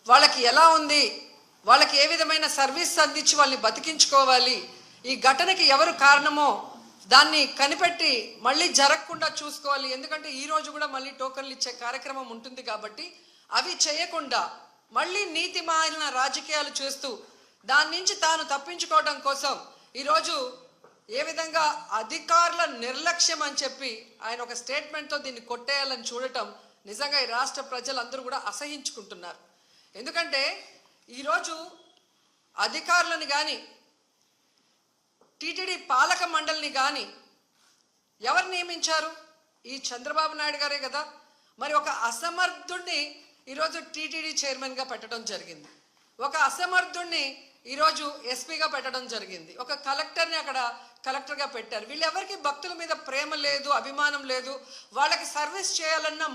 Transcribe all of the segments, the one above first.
వాళ్ళకి ఎలా ఉంది, వాళ్ళకి ఏ విధమైన సర్వీస్ అందించి వాళ్ళని బతికించుకోవాలి, ఈ ఘటనకి ఎవరు కారణమో దాన్ని కనిపెట్టి మళ్ళీ జరగకుండా చూసుకోవాలి. ఎందుకంటే ఈరోజు కూడా మళ్ళీ టోకన్లు ఇచ్చే కార్యక్రమం ఉంటుంది కాబట్టి అవి చేయకుండా మళ్ళీ నీతిమాలిన రాజకీయాలు చేస్తూ దాని నుంచి తాను తప్పించుకోవడం కోసం ఈరోజు ఏ విధంగా అధికారుల నిర్లక్ష్యం అని చెప్పి ఆయన ఒక స్టేట్మెంట్తో దీన్ని కొట్టేయాలని చూడటం నిజంగా ఈ రాష్ట్ర ప్రజలందరూ కూడా అసహించుకుంటున్నారు. ఎందుకంటే ఈరోజు అధికారులను కానీ టీటీడీ పాలక మండలిని కానీ ఎవరు నియమించారు? ఈ చంద్రబాబు నాయుడు గారే కదా. మరి ఒక అసమర్థుడిని ఈరోజు టీటీడీ చైర్మన్గా పెట్టడం జరిగింది, ఒక అసమర్థుడిని ఈరోజు ఎస్పీగా పెట్టడం జరిగింది, ఒక కలెక్టర్ని అక్కడ కలెక్టర్గా పెట్టారు. వీళ్ళెవరికి భక్తుల మీద ప్రేమ లేదు, అభిమానం లేదు, వాళ్ళకి సర్వీస్ చేయాలన్న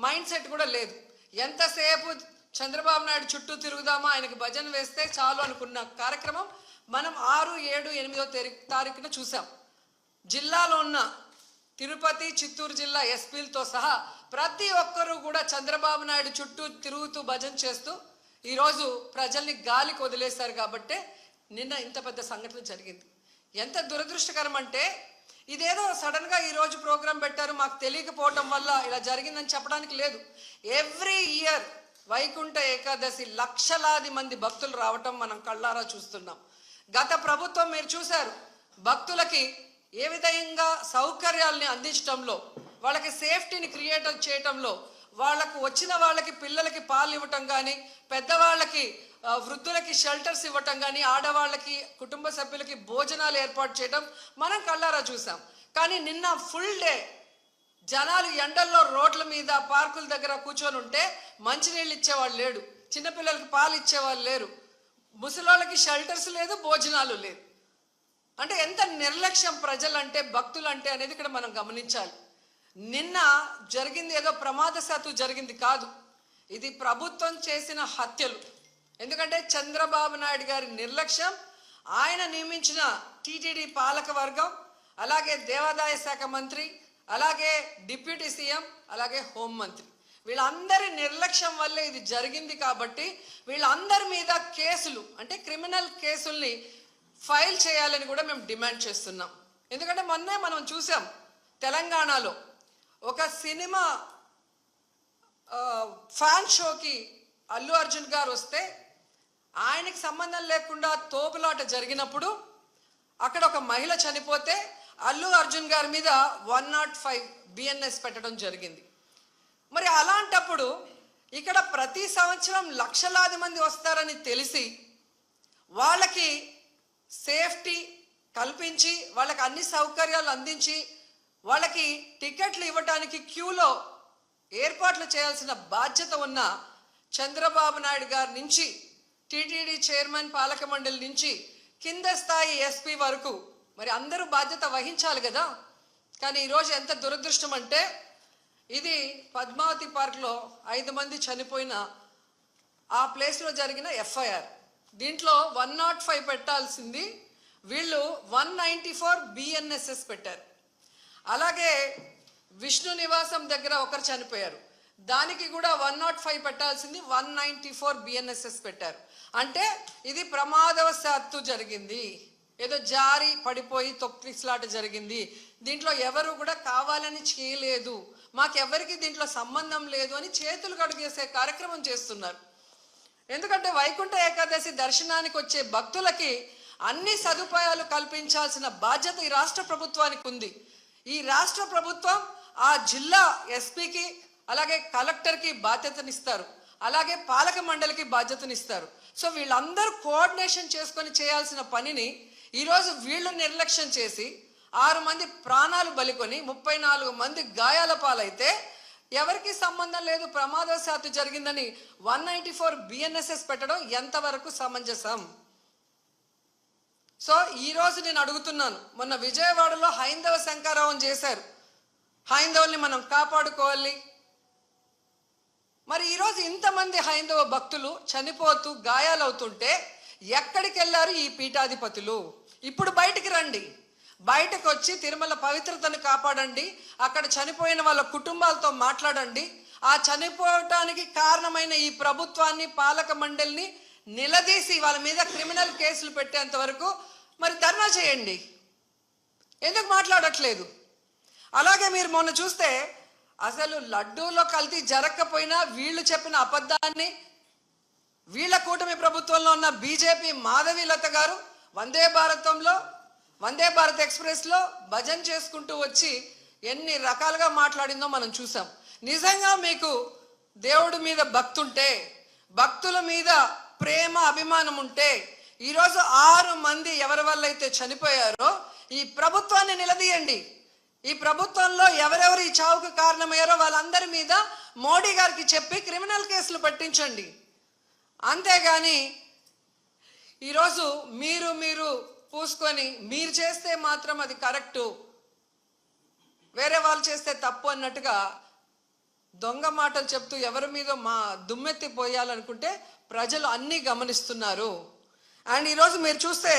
మైండ్ సెట్ కూడా లేదు. ఎంతసేపు చంద్రబాబు నాయుడు చుట్టూ తిరుగుదామా, ఆయనకి భజన వేస్తే చాలు అనుకున్న కార్యక్రమం మనం 6, 7, 8వ తారీఖున చూసాం. జిల్లాలో ఉన్న తిరుపతి, చిత్తూరు జిల్లా ఎస్పీలతో సహా ప్రతి ఒక్కరూ కూడా చంద్రబాబు నాయుడు చుట్టూ తిరుగుతూ భజన చేస్తూ ఈరోజు ప్రజల్ని గాలికి వదిలేశారు. కాబట్టే నిన్న ఇంత పెద్ద సంఘటన జరిగింది. ఎంత దురదృష్టకరం అంటే ఇదేదో సడన్గా ఈరోజు ప్రోగ్రాం పెట్టారు, మాకు తెలియకపోవటం వల్ల ఇలా జరిగిందని చెప్పడానికి లేదు. ఎవ్రీ ఇయర్ వైకుంఠ ఏకాదశి లక్షలాది మంది భక్తులు రావటం మనం కళ్ళారా చూస్తున్నాం. గత ప్రభుత్వం మీరు చూశారు, భక్తులకి ఏ విధంగా సౌకర్యాలని అందించడంలో, వాళ్ళకి సేఫ్టీని క్రియేట్ చేయటంలో, వాళ్ళకు వచ్చిన వాళ్ళకి పిల్లలకి పాలు ఇవ్వటం కానీ, పెద్దవాళ్ళకి వృద్ధులకి షెల్టర్స్ ఇవ్వటం కానీ, ఆడవాళ్ళకి కుటుంబ సభ్యులకి భోజనాలు ఏర్పాటు చేయడం మనం కళ్ళారా చూసాం. కానీ నిన్న ఫుల్ డే జనాలు ఎండల్లో రోడ్ల మీద పార్కుల దగ్గర కూర్చొని ఉంటే మంచినీళ్ళు ఇచ్చేవాళ్ళు లేడు, చిన్నపిల్లలకి పాలు ఇచ్చేవాళ్ళు లేరు, ముసలోళ్ళకి షెల్టర్స్ లేదు, భోజనాలు లేదు. అంటే ఎంత నిర్లక్ష్యం ప్రజలంటే, భక్తులంటే అనేది ఇక్కడ మనం గమనించాలి. నిన్న జరిగింది ఏదో ప్రమాదశాత్తు జరిగింది కాదు, ఇది ప్రభుత్వం చేసిన హత్యలు. ఎందుకంటే చంద్రబాబు నాయుడు గారి నిర్లక్ష్యం, ఆయన నియమించిన టీటీడీ పాలక వర్గం, అలాగే దేవాదాయ శాఖ మంత్రి, అలాగే డిప్యూటీ సీఎం, అలాగే హోంమంత్రి, వీళ్ళందరి నిర్లక్ష్యం వల్లే ఇది జరిగింది. కాబట్టి వీళ్ళందరి మీద కేసులు, అంటే క్రిమినల్ కేసుల్ని ఫైల్ చేయాలని కూడా మేము డిమాండ్ చేస్తున్నాం. ఎందుకంటే మొన్నే మనం చూసాం, తెలంగాణలో ఒక సినిమా ఫ్యాన్ షోకి అల్లు అర్జున్ గారు వస్తే ఆయనకి సంబంధం లేకుండా తోపులాట జరిగినప్పుడు అక్కడ ఒక మహిళ చనిపోతే అల్లు అర్జున్ గారి మీద 105 BNS పెట్టడం జరిగింది. మరి అలాంటప్పుడు ఇక్కడ ప్రతి సంవత్సరం లక్షలాది మంది వస్తారని తెలిసి వాళ్ళకి సేఫ్టీ కల్పించి, వాళ్ళకి అన్ని సౌకర్యాలు అందించి, వాళ్ళకి టికెట్లు ఇవ్వడానికి క్యూలో ఏర్పాట్లు చేయాల్సిన బాధ్యత ఉన్న చంద్రబాబు నాయుడు గారి నుంచి, టీటీడీ చైర్మన్, పాలక మండలి నుంచి కింద స్థాయి ఎస్పీ వరకు మరి అందరూ బాధ్యత వహించాలి కదా. కానీ ఈరోజు ఎంత దురదృష్టం అంటే, ఇది పద్మావతి పార్క్లో 5 మంది చనిపోయిన ఆ ప్లేస్లో జరిగిన FIR. దీంట్లో 105 పెట్టాల్సింది వీళ్ళు 194 BNSS పెట్టారు. అలాగే విష్ణు నివాసం దగ్గర ఒకరు చనిపోయారు, దానికి కూడా 105 పెట్టాల్సింది 194 BNSS పెట్టారు. అంటే ఇది ప్రమాదవశాత్తు జరిగింది, ఏదో జారి పడిపోయి తొక్కిసలాట జరిగింది, దీంట్లో ఎవరు కూడా కావాలని చేయలేదు, మాకెవరికి దీంట్లో సంబంధం లేదు అని చేతులు కడుగేసే కార్యక్రమం చేస్తున్నారు. ఎందుకంటే వైకుంఠ ఏకాదశి దర్శనానికి వచ్చే భక్తులకి అన్ని సదుపాయాలు కల్పించాల్సిన బాధ్యత ఈ రాష్ట్ర ప్రభుత్వానికి ఉంది. ఈ రాష్ట్ర ప్రభుత్వం ఆ జిల్లా ఎస్పీకి, అలాగే కలెక్టర్కి బాధ్యతనిస్తారు, అలాగే పాలక మండలికి బాధ్యతనిస్తారు. సో వీళ్ళందరూ కోఆర్డినేషన్ చేసుకొని చేయాల్సిన పనిని ఈరోజు వీళ్ళు నిర్లక్ష్యం చేసి 6 మంది ప్రాణాలు బలికొని 34 మంది గాయాల పాలైతే ఎవరికి సంబంధం లేదు, ప్రమాదవశాత్తు జరిగిందని 194 BNSS పెట్టడం ఎంతవరకు సమంజసం? సో ఈరోజు నేను అడుగుతున్నాను, మొన్న విజయవాడలో హైందవ శంకారావం చేశారు, హైందవుల్ని మనం కాపాడుకోవాలి. మరి ఈరోజు ఇంతమంది హైందవ భక్తులు చనిపోతూ గాయాలవుతుంటే ఎక్కడికి వెళ్ళారు ఈ పీఠాధిపతులు? ఇప్పుడు బయటికి రండి, బయటకు వచ్చి తిరుమల పవిత్రతను కాపాడండి, అక్కడ చనిపోయిన వాళ్ళ కుటుంబాలతో మాట్లాడండి, ఆ చనిపోవటానికి కారణమైన ఈ ప్రభుత్వాన్ని, పాలక మండలిని నిలదీసి వాళ్ళ మీద క్రిమినల్ కేసులు పెట్టేంత వరకు మరి ధర్నా చేయండి. ఎందుకు మాట్లాడట్లేదు? అలాగే మీరు మొన్న చూస్తే అసలు లడ్డూలో కల్తీ జరగకపోయినా వీళ్ళు చెప్పిన అబద్ధాన్ని వీళ్ళ కూటమి ప్రభుత్వంలో ఉన్న బీజేపీ మాధవీలత గారు వందే భారత్ ఎక్స్ప్రెస్లో భజన చేసుకుంటూ వచ్చి ఎన్ని రకాలుగా మాట్లాడిందో మనం చూసాం. నిజంగా మీకు దేవుడి మీద భక్తుంటే, భక్తుల మీద ప్రేమ అభిమానం ఉంటే ఈరోజు 6 మంది ఎవరి వల్ల అయితే చనిపోయారో ఈ ప్రభుత్వాన్ని నిలదీయండి. ఈ ప్రభుత్వంలో ఎవరెవరు ఈ చావుకు కారణమయ్యారో వాళ్ళందరి మీద మోడీ గారికి చెప్పి క్రిమినల్ కేసులు పట్టించండి. అంతేగాని ఈరోజు మీరు పూసుకొని మీరు చేస్తే మాత్రం అది కరెక్టు, వేరే వాళ్ళు చేస్తే తప్పు అన్నట్టుగా దొంగ మాటలు చెప్తూ ఎవరి మీద మా దుమ్మెత్తి పోయాలనుకుంటే ప్రజలు అన్నీ గమనిస్తున్నారు. అండ్ ఈరోజు మీరు చూస్తే